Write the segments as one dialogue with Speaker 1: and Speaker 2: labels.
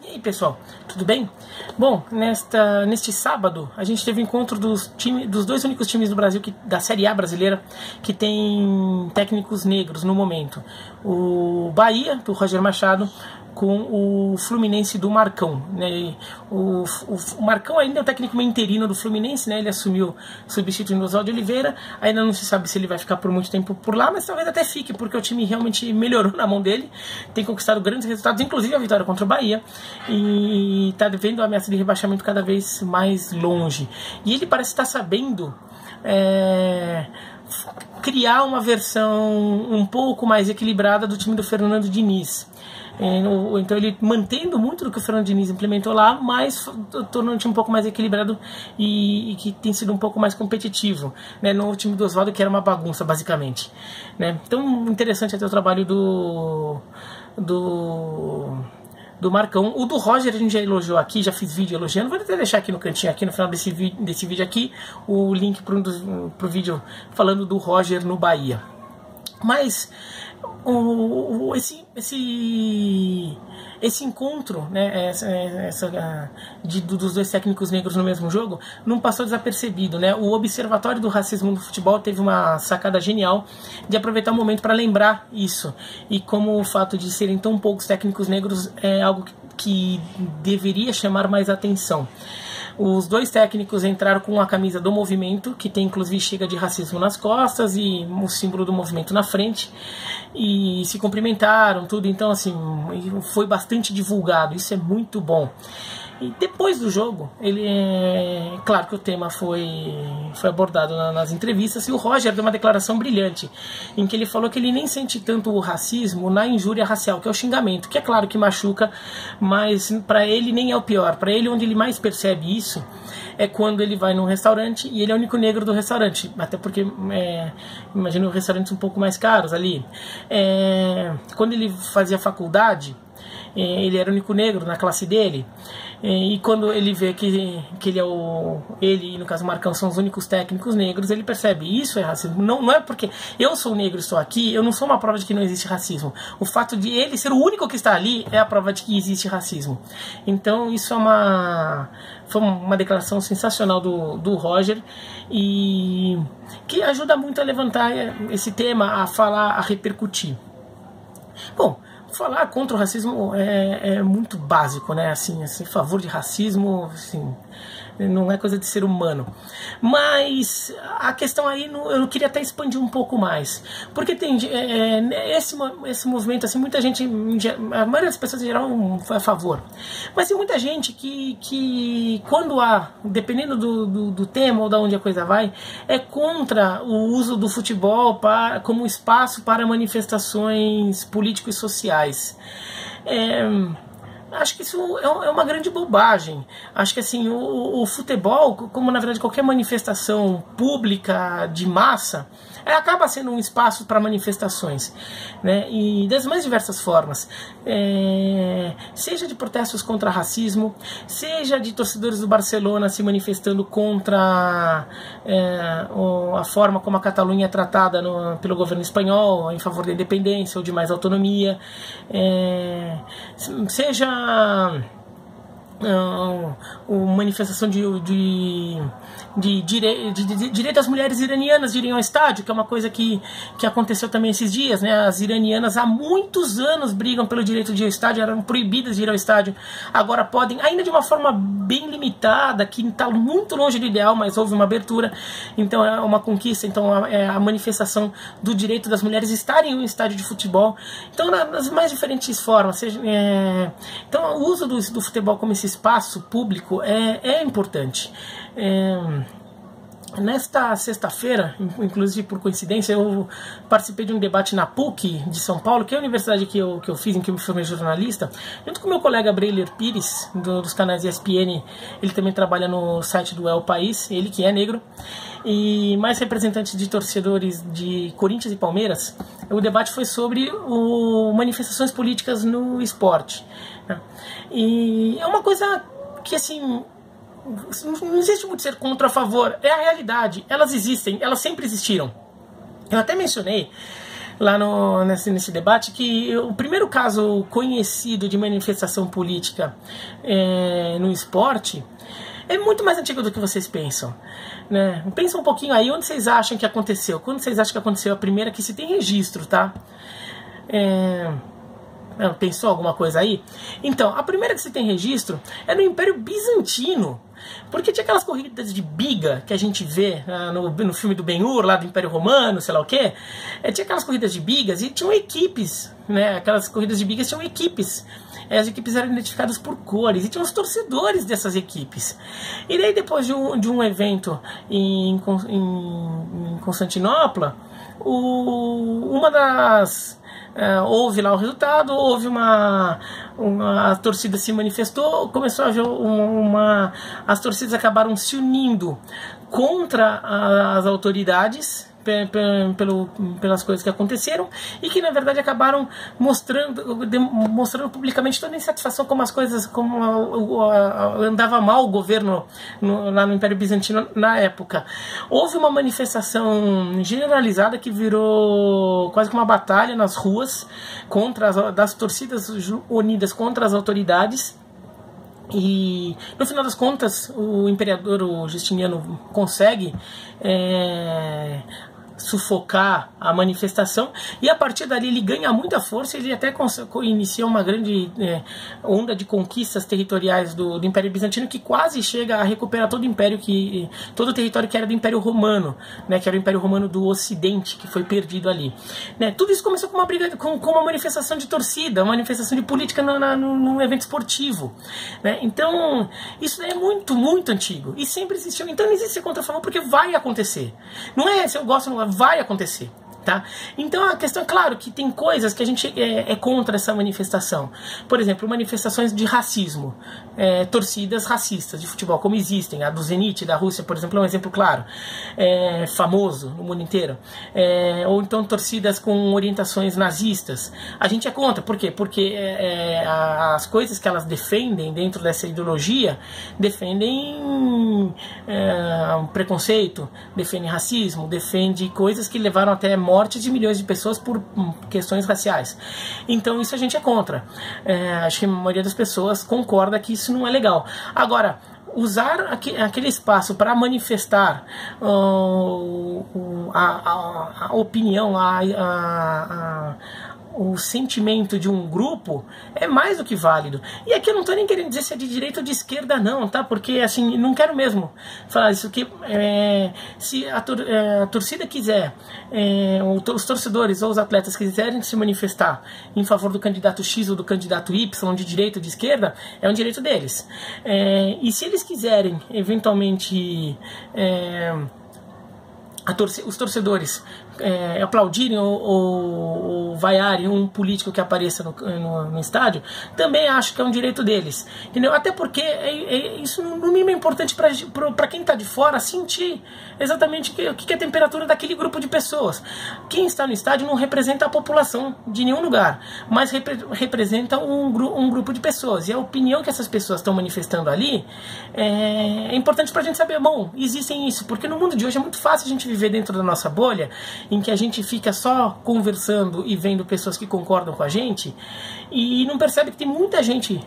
Speaker 1: E aí, pessoal, tudo bem? Bom, neste sábado a gente teve encontro dos dois únicos times do Brasil, da Série A brasileira, que tem técnicos negros no momento. O Bahia, do Roger Machado, com o Fluminense do Marcão, né? O Marcão ainda é o técnico meio interino do Fluminense, né? Ele assumiu substituindo o Oswaldo Oliveira. Ainda não se sabe se ele vai ficar por muito tempo por lá, mas talvez até fique, porque o time realmente melhorou na mão dele, tem conquistado grandes resultados, inclusive a vitória contra o Bahia, e está vendo a ameaça de rebaixamento cada vez mais longe. E ele parece estar sabendo criar uma versão um pouco mais equilibrada do time do Fernando Diniz. Então ele mantendo muito do que o Fernando Diniz implementou lá, mas tornando o time um pouco mais equilibrado e que tem sido um pouco mais competitivo, né, no time do Oswaldo, que era uma bagunça basicamente, né. Então interessante até o trabalho do Marcão. O do Roger a gente já elogiou aqui, já fiz vídeo elogiando, vou até deixar aqui no cantinho, aqui no final desse vídeo aqui, o link pro vídeo falando do Roger no Bahia. Mas esse encontro, né, dos dois técnicos negros no mesmo jogo, não passou desapercebido, né? O Observatório do Racismo no Futebol teve uma sacada genial de aproveitar o momento para lembrar isso, e como o fato de serem tão poucos técnicos negros é algo que deveria chamar mais atenção. Os dois técnicos entraram com a camisa do movimento, que tem inclusive chega de racismo nas costas e o símbolo do movimento na frente, e se cumprimentaram, tudo. Então, assim, foi bastante divulgado, isso é muito bom. E depois do jogo, claro que o tema foi abordado nas entrevistas, e o Roger deu uma declaração brilhante, em que ele falou que ele nem sente tanto o racismo na injúria racial, que é o xingamento, que é claro que machuca, mas para ele nem é o pior. Para ele, onde ele mais percebe isso é quando ele vai num restaurante e ele é o único negro do restaurante, até porque imagina restaurantes um pouco mais caros ali. Quando ele fazia faculdade, ele era o único negro na classe dele, e quando ele vê que ele e no caso o Marcão são os únicos técnicos negros, ele percebe isso é racismo. Não é porque eu sou negro e estou aqui, eu não sou uma prova de que não existe racismo. O fato de ele ser o único que está ali é a prova de que existe racismo. Então isso foi uma declaração sensacional do Roger, e que ajuda muito a levantar esse tema, a falar, a repercutir. Bom, falar contra o racismo é muito básico, né? Assim, a favor de racismo, assim, não é coisa de ser humano. Mas a questão aí, eu queria até expandir um pouco mais, porque tem esse movimento, assim, muita gente, a maioria das pessoas em geral foi a favor, mas tem muita gente que quando dependendo do tema ou da onde a coisa vai, é contra o uso do futebol como espaço para manifestações políticos e sociais. Acho que isso é uma grande bobagem. Acho que assim, o futebol, como na verdade qualquer manifestação pública de massa, acaba sendo um espaço para manifestações, né? E das mais diversas formas, seja de protestos contra racismo, seja de torcedores do Barcelona se manifestando contra a forma como a Catalunha é tratada pelo governo espanhol, em favor da independência ou de mais autonomia, seja uma manifestação de direito das mulheres iranianas de irem ao estádio, que é uma coisa que aconteceu também esses dias, né? As iranianas há muitos anos brigam pelo direito de ir ao estádio, eram proibidas de ir ao estádio, agora podem, ainda de uma forma bem limitada, que está muito longe do ideal, mas houve uma abertura, então é uma conquista. Então é a manifestação do direito das mulheres estarem em um estádio de futebol, então nas mais diferentes formas, então o uso do futebol como esse espaço público é importante. Nesta sexta-feira, inclusive por coincidência, eu participei de um debate na PUC de São Paulo, que é a universidade que eu fiz, em que eu me formei jornalista, junto com meu colega Breiler Pires, dos canais ESPN. Ele também trabalha no site do El País, ele que é negro, e mais representantes de torcedores de Corinthians e Palmeiras. O debate foi sobre manifestações políticas no esporte, né? E é uma coisa que, assim, não existe muito ser contra ou a favor, é a realidade, elas existem, elas sempre existiram. Eu até mencionei lá nesse debate que o primeiro caso conhecido de manifestação política no esporte é muito mais antigo do que vocês pensam, né? Pensa um pouquinho aí, onde vocês acham que aconteceu? Quando vocês acham que aconteceu a primeira que se tem registro, tá? Pensou alguma coisa aí? Então, a primeira que se tem registro é no Império Bizantino, porque tinha aquelas corridas de biga que a gente vê no filme do Ben-Hur, lá do Império Romano, sei lá o quê. Tinha aquelas corridas de bigas e tinham equipes, né? Aquelas corridas de bigas tinham equipes. As equipes eram identificadas por cores e tinham os torcedores dessas equipes. E daí, depois de um evento em Constantinopla, houve lá o resultado, a torcida se manifestou, começou a haver as torcidas acabaram se unindo contra as autoridades pelas coisas que aconteceram e que na verdade acabaram mostrando publicamente toda a insatisfação como andava mal o governo lá no Império Bizantino na época. Houve uma manifestação generalizada que virou quase que uma batalha nas ruas das torcidas unidas contra as autoridades. E no final das contas o imperador, o Justiniano, consegue sufocar a manifestação e a partir dali ele ganha muita força. Ele até inicia uma grande onda de conquistas territoriais do Império Bizantino, que quase chega a recuperar todo o território que era do Império Romano, né, que era o Império Romano do Ocidente, que foi perdido ali, né. Tudo isso começou com uma briga, com uma manifestação de torcida, uma manifestação de política num evento esportivo, né. Então isso é muito, muito antigo e sempre existiu. Então não existe contra a favor, porque vai acontecer. Não é se eu gosto, não vai acontecer, tá? Então a questão é, claro, que tem coisas que a gente é contra essa manifestação. Por exemplo, manifestações de racismo, torcidas racistas de futebol, como existem. A do Zenit da Rússia, por exemplo, é um exemplo claro, famoso no mundo inteiro. Ou então torcidas com orientações nazistas. A gente é contra. Por quê? Porque as coisas que elas defendem dentro dessa ideologia defendem preconceito, defendem racismo, defendem coisas que levaram até mortes de milhões de pessoas por questões raciais. Então isso a gente é contra. Acho que a maioria das pessoas concorda que isso não é legal. Agora, usar aquele espaço para manifestar a opinião, o sentimento de um grupo é mais do que válido. E aqui eu não estou nem querendo dizer se é de direita ou de esquerda não, tá? Porque assim, não quero mesmo falar isso, que se a torcida quiser, os torcedores ou os atletas quiserem se manifestar em favor do candidato X ou do candidato Y, de direita ou de esquerda, é um direito deles. E se eles quiserem eventualmente os torcedores aplaudirem ou vaiarem um político que apareça no estádio, também acho que é um direito deles, entendeu? Até porque isso no mínimo é importante para quem está de fora sentir exatamente o que é a temperatura daquele grupo de pessoas. Quem está no estádio não representa a população de nenhum lugar, mas representa um grupo de pessoas, e a opinião que essas pessoas estão manifestando ali é importante para a gente saber. Bom, existem isso, porque no mundo de hoje é muito fácil a gente viver dentro da nossa bolha, em que a gente fica só conversando e vendo pessoas que concordam com a gente e não percebe que tem muita gente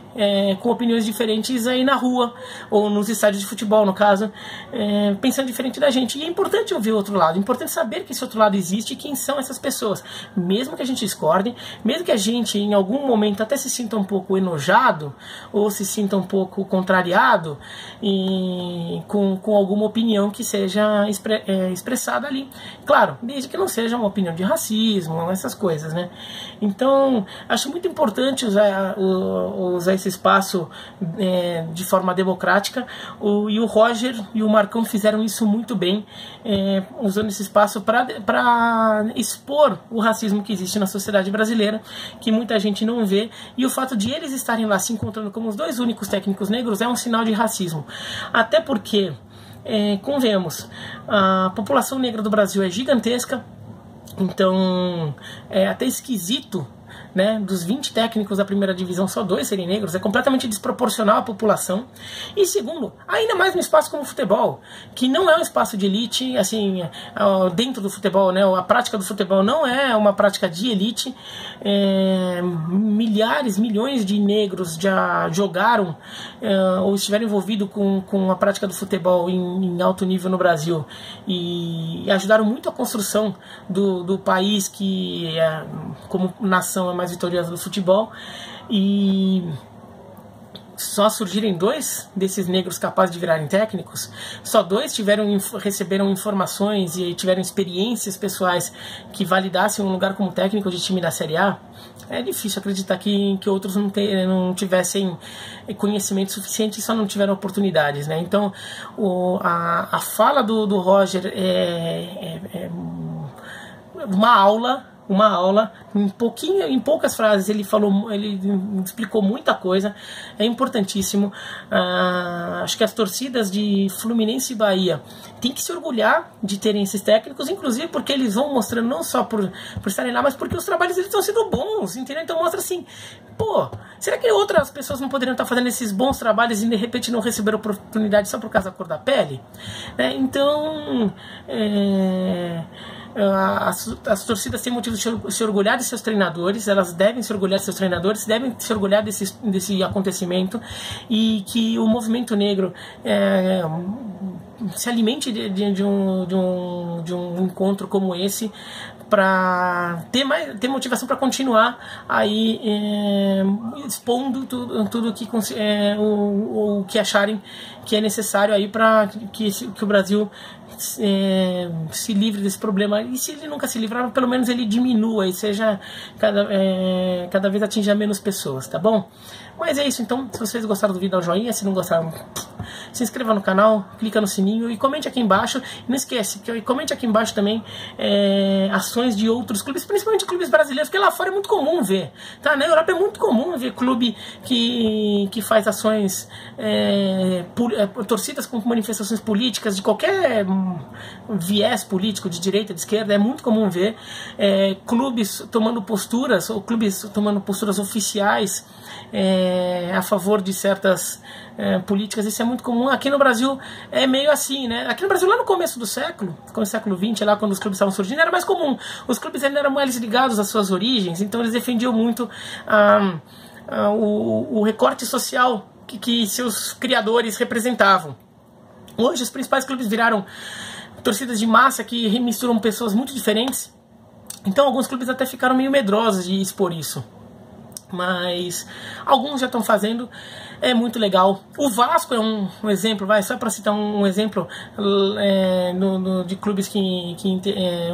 Speaker 1: com opiniões diferentes aí na rua ou nos estádios de futebol, no caso, pensando diferente da gente. E é importante ouvir o outro lado, é importante saber que esse outro lado existe e quem são essas pessoas, mesmo que a gente discorde, mesmo que a gente em algum momento até se sinta um pouco enojado ou se sinta um pouco contrariado com alguma opinião que seja expressada ali. Claro, desde que não seja uma opinião de racismo, essas coisas, né? Então, acho muito importante usar esse espaço de forma democrática. E o Roger e o Marcão fizeram isso muito bem, usando esse espaço para expor o racismo que existe na sociedade brasileira, que muita gente não vê, e o fato de eles estarem lá se encontrando como os dois únicos técnicos negros é um sinal de racismo. Até porque, convenhamos, a população negra do Brasil é gigantesca, então é até esquisito né? Dos 20 técnicos da primeira divisão, só 2 serem negros, é completamente desproporcional à população. E segundo, ainda mais no espaço como o futebol, que não é um espaço de elite, assim, dentro do futebol, né? A prática do futebol não é uma prática de elite. Milhares, milhões de negros já jogaram ou estiveram envolvidos com a prática do futebol em alto nível no Brasil e ajudaram muito a construção do país que, como nação, é mais vitoriosa do futebol. E só surgirem 2 desses negros capazes de virarem técnicos, só 2 receberam informações e tiveram experiências pessoais que validassem um lugar como técnico de time da Série A. É difícil acreditar que outros não tivessem conhecimento suficiente e só não tiveram oportunidades, né? Então a fala do Roger é uma aula, em poucas frases ele explicou muita coisa, é importantíssimo. Acho que as torcidas de Fluminense e Bahia têm que se orgulhar de terem esses técnicos, inclusive porque eles vão mostrando não só por estarem lá, mas porque os trabalhos eles estão sendo bons, entendeu? Então mostra assim, pô, será que outras pessoas não poderiam estar fazendo esses bons trabalhos e de repente não receberam oportunidade só por causa da cor da pele? Então as torcidas têm motivo de se orgulhar de seus treinadores, elas devem se orgulhar de seus treinadores, devem se orgulhar desse acontecimento, e que o movimento negro se alimente de um encontro como esse, para ter motivação para continuar aí expondo tudo o que acharem que é necessário aí para que o Brasil se livre desse problema. E se ele nunca se livrar, pelo menos ele diminua e seja cada vez atinja menos pessoas, tá bom? Mas é isso, então, se vocês gostaram do vídeo, dá um joinha, se não gostaram, se inscreva no canal, clica no sininho e comente aqui embaixo. E não esquece, comente aqui embaixo também ações de outros clubes, principalmente clubes brasileiros, porque lá fora é muito comum ver, tá? Na Europa é muito comum ver clube que faz ações, torcidas com manifestações políticas de qualquer viés político, de direita, de esquerda, é muito comum ver clubes tomando posturas, ou clubes tomando posturas oficiais a favor de certas políticas. Isso é muito comum. Aqui no Brasil é meio assim, né? Aqui no Brasil, lá no começo do século XX, lá quando os clubes estavam surgindo, era mais comum. Os clubes ainda eram mais ligados às suas origens, então eles defendiam muito o recorte social que seus criadores representavam. Hoje os principais clubes viraram torcidas de massa que misturam pessoas muito diferentes, então alguns clubes até ficaram meio medrosos de expor isso, mas alguns já estão fazendo, é muito legal. O Vasco é um exemplo, só para citar um exemplo de clubes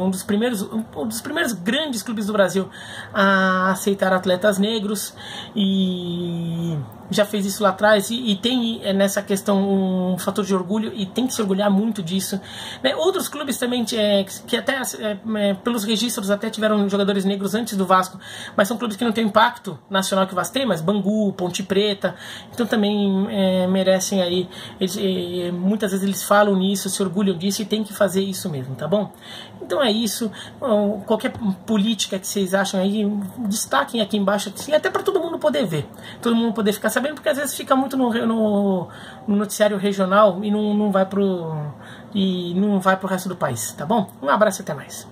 Speaker 1: um dos primeiros grandes clubes do Brasil a aceitar atletas negros, e já fez isso lá atrás, e tem nessa questão um fator de orgulho, e tem que se orgulhar muito disso, né? Outros clubes também que até pelos registros até tiveram jogadores negros antes do Vasco, mas são clubes que não têm impacto nacional que o Vasco tem, mas Bangu, Ponte Preta, então também merecem aí, muitas vezes eles falam nisso, se orgulham disso, e tem que fazer isso mesmo, tá bom? Então é isso. Qualquer política que vocês acham aí, destaquem aqui embaixo, assim, até para todo mundo poder ver, todo mundo poder ficar sabendo, porque às vezes fica muito no noticiário regional e não vai pro resto do país, tá bom? Um abraço e até mais.